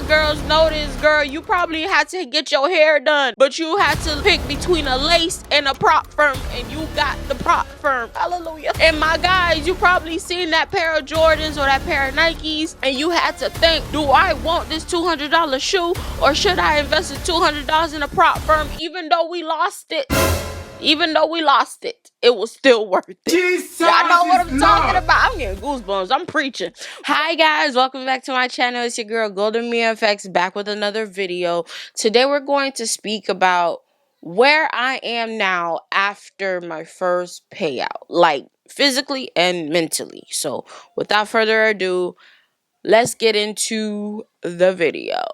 girls know this, girl. You probably had to get your hair done, but you had to pick between a lace and a prop firm, and you got the prop firm. Hallelujah. And my guys, you probably seen that pair of Jordans or that pair of Nikes, and you had to think, do I want this $200 shoe, or should I invest the $200 in a prop firm? Even though we lost it, it was still worth it. Jesus, y'all know what I'm talking about. I'm getting goosebumps. I'm preaching. Hi guys, welcome back to my channel. It's your girl Golden Me FX, back with another video. Today we're going to speak about where I am now after my first payout, like physically and mentally. So without further ado, let's get into the video.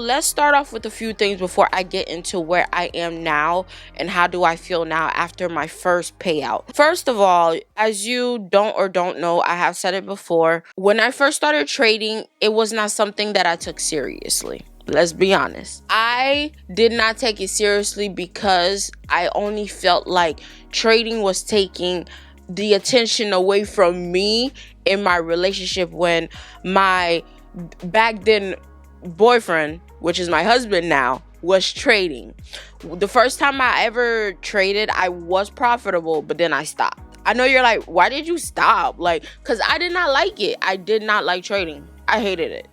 Let's start off with a few things before I get into where I am now and how do I feel now after my first payout. First of all, as you don't know, I have said it before. When I first started trading, it was not something that I took seriously. Let's be honest. I did not take it seriously because I only felt like trading was taking the attention away from me in my relationship when my back then boyfriend, which is my husband now, was trading. The first time I ever traded, I was profitable, but then I stopped. I know you're like, why did you stop? Like, because I did not like it. I did not like trading. I hated it,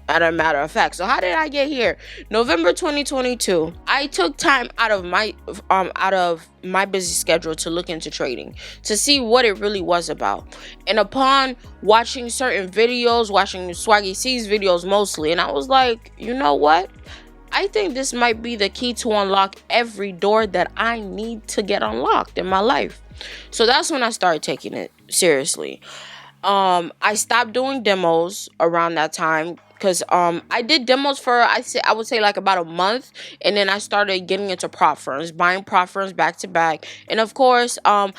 as a matter of fact. So how did I get here? November 2022, I took time out of my busy schedule to look into trading, to see what it really was about. And upon watching certain videos, watching Swaggy C's videos mostly, and I was like, you know what? I think this might be the key to unlock every door that I need to get unlocked in my life. So that's when I started taking it seriously. I stopped doing demos around that time because I did demos for I would say like about a month, and then I started getting into prop firms, buying prop firms back to back. And of course, I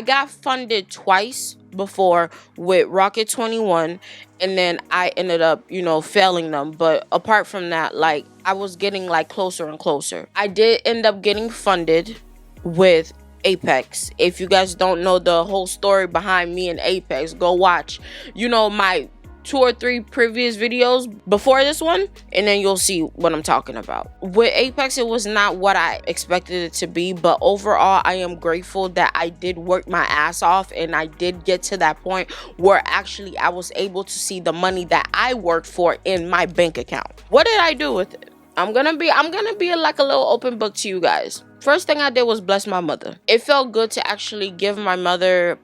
got funded twice before with Rocket 21, and then I ended up, failing them. But apart from that, like, I was getting like closer and closer. I did end up getting funded with Apex. If you guys don't know the whole story behind me and Apex, go watch my 2 or 3 previous videos before this one, and then you'll see what I'm talking about. With Apex, it was not what I expected it to be, but overall I am grateful that I did work my ass off, and I did get to that point where actually I was able to see the money that I worked for in my bank account. What did I do with it? I'm gonna be like a little open book to you guys. First thing I did was bless my mother. It felt good to actually give my mother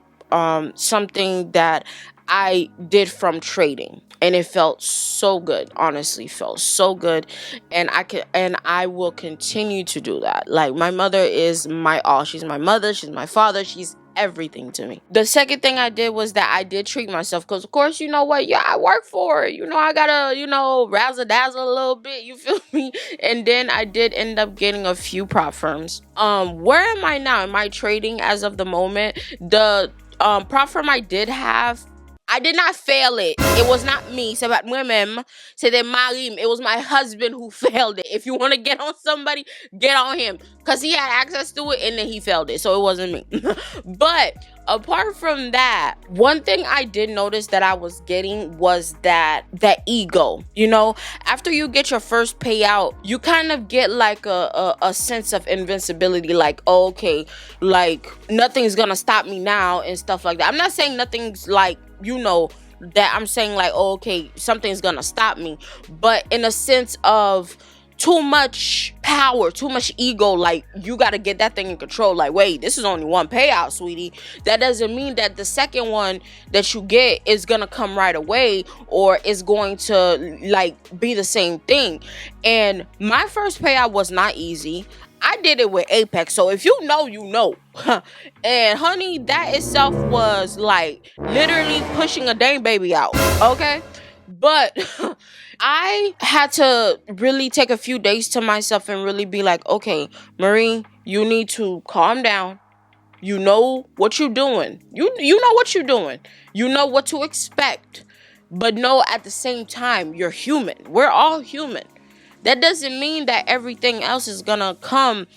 something that I did from trading, and it felt so good. Honestly, felt so good, and I will continue to do that. Like, my mother is my all. She's my mother, she's my father, she's everything to me. The second thing I did was that I did treat myself, because of course, you know what, yeah, I work for it, I gotta razzle dazzle a little bit, you feel me? And then I did end up getting a few prop firms. Where am I now? Am I trading as of the moment? The prop firm I did have, I did not fail it. It was not me. It was my husband who failed it. If you want to get on somebody, get on him, because he had access to it and then he failed it. So it wasn't me. But apart from that, one thing I did notice that I was getting was that ego. After you get your first payout, you kind of get like a sense of invincibility. Like, oh, okay, like nothing's gonna stop me now and stuff like that. I'm not saying nothing's like, that I'm saying like, oh, okay, something's gonna stop me, but in a sense of too much power, too much ego, like you got to get that thing in control. Like, wait, this is only one payout, sweetie. That doesn't mean that the second one that you get is gonna come right away, or is going to like be the same thing. And my first payout was not easy. I did it with Apex, so if you know, you know. And honey, that itself was like literally pushing a dang baby out, okay? But I had to really take a few days to myself and really be like, okay, Marie, you need to calm down. You know what you're doing. You know what you're doing. You know what to expect. But no, at the same time, you're human. We're all human. That doesn't mean that everything else is gonna come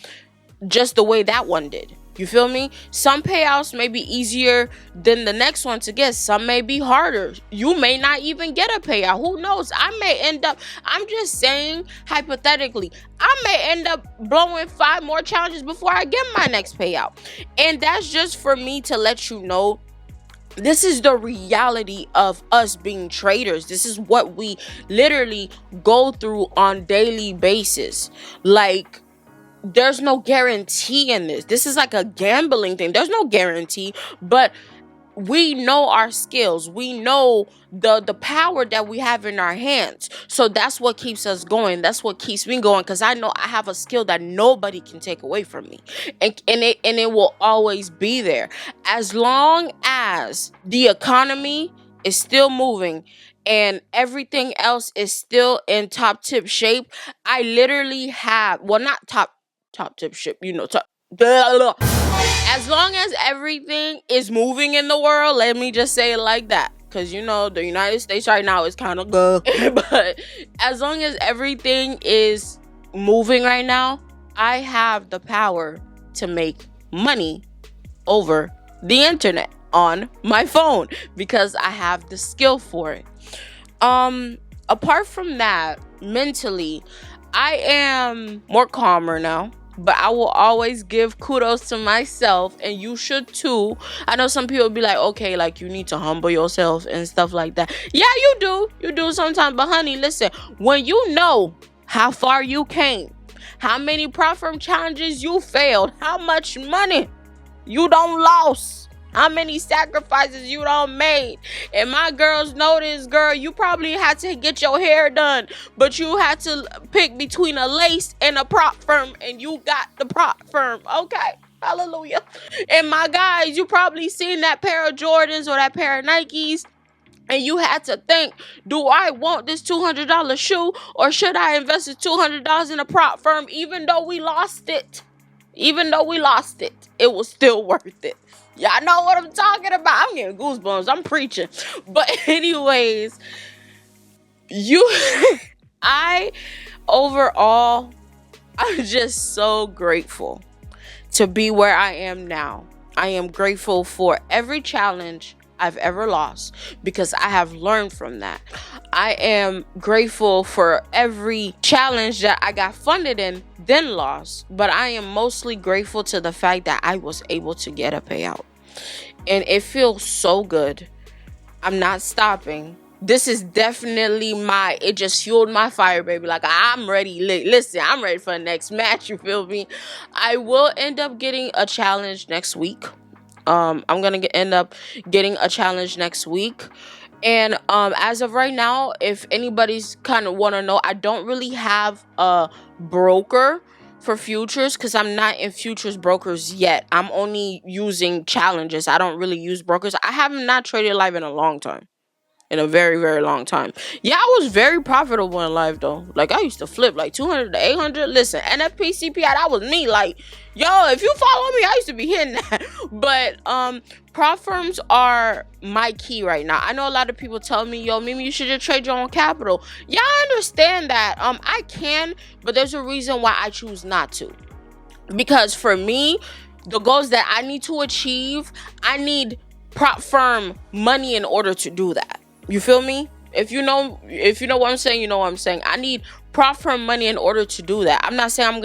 just the way that one did. You feel me? Some payouts may be easier than the next one to get. Some may be harder. You may not even get a payout. Who knows? I may end up, I'm just saying hypothetically, I may end up blowing 5 more challenges before I get my next payout. And that's just for me to let you know, this is the reality of us being traders. This is what we literally go through on daily basis. Like, there's no guarantee in this. This is like a gambling thing. There's no guarantee, but we know our skills. We know the power that we have in our hands. So that's what keeps us going. That's what keeps me going, because I know I have a skill that nobody can take away from me. And it will always be there. As long as the economy is still moving and everything else is still in top tip shape, I literally have, well, not top tip shape, as long as everything is moving in the world, let me just say it like that, because the United States right now is kind of good. But as long as everything is moving right now, I have the power to make money over the internet on my phone, because I have the skill for it. Apart from that, mentally, I am more calmer now. But I will always give kudos to myself, and you should too. I know some people be like, okay, like, you need to humble yourself and stuff like that. Yeah, you do sometimes. But honey, listen, when you know how far you came, how many prop firm challenges you failed, how much money you don't lost, how many sacrifices you don't made. And my girls know this, girl. You probably had to get your hair done, but you had to pick between a lace and a prop firm, and you got the prop firm. Okay, hallelujah. And my guys, you probably seen that pair of Jordans or that pair of Nikes, and you had to think, do I want this $200 shoe, or should I invest the $200 in a prop firm? Even though we lost it, it was still worth it. Y'all know what I'm talking about. I'm getting goosebumps. I'm preaching. But anyways, overall, I'm just so grateful to be where I am now. I am grateful for every challenge I've ever lost, because I have learned from that. I am grateful for every challenge that I got funded in, then lost. But I am mostly grateful to the fact that I was able to get a payout. And it feels so good. I'm not stopping. This is definitely it just fueled my fire, baby. Like, I'm ready. Listen, I'm ready for the next match. You feel me? I will end up getting a challenge next week. I'm gonna end up getting a challenge next week. And as of right now, if anybody's kind of want to know, I don't really have a broker for futures, because I'm not in futures brokers yet. I'm only using challenges. I don't really use brokers. I have not traded live in a long time. In a very, very long time. Yeah, I was very profitable in live though. Like, I used to flip like 200 to 800. Listen, NFP, CPI, that was me. Like, yo, if you follow me, I used to be hitting that. But prop firms are my key right now. I know a lot of people tell me, yo, Mimi, you should just trade your own capital. Yeah, I understand that. I can, but there's a reason why I choose not to. Because for me, the goals that I need to achieve, I need prop firm money in order to do that. You feel me? If you know what I'm saying, you know what I'm saying. I need prop firm money in order to do that. I'm not saying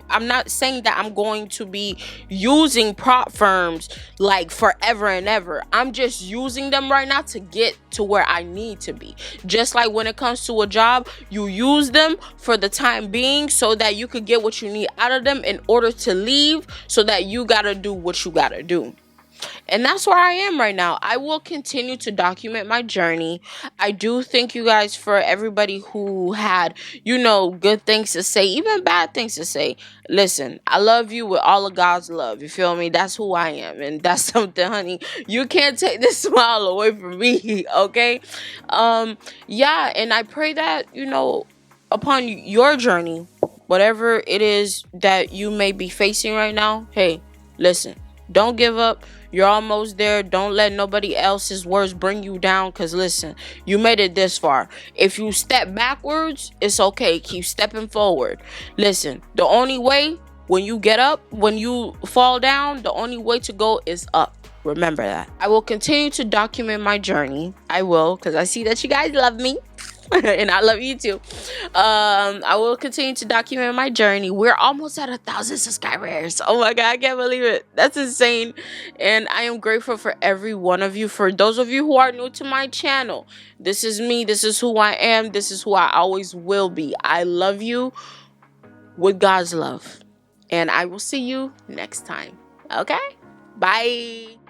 I'm not saying that I'm going to be using prop firms like forever and ever. I'm just using them right now to get to where I need to be. Just like when it comes to a job, you use them for the time being so that you could get what you need out of them in order to leave, so that you gotta do what you gotta do. And that's where I am right now. I will continue to document my journey. I do thank you guys for everybody who had, good things to say, even bad things to say. Listen, I love you with all of God's love. You feel me? That's who I am. And that's something, honey. You can't take this smile away from me, okay? Yeah, and I pray that, upon your journey, whatever it is that you may be facing right now, hey, listen, don't give up. You're almost there. Don't let nobody else's words bring you down. Because listen, you made it this far. If you step backwards, it's okay. Keep stepping forward. Listen, the only way when you get up, when you fall down, the only way to go is up. Remember that. I will continue to document my journey. I will, because I see that you guys love me. And I love you too. I will continue to document my journey. We're almost at 1,000 subscribers. Oh my God, I can't believe it. That's insane. And I am grateful for every one of you. For those of you who are new to my channel, this is me. This is who I am. This is who I always will be. I love you with God's love. And I will see you next time. Okay? Bye.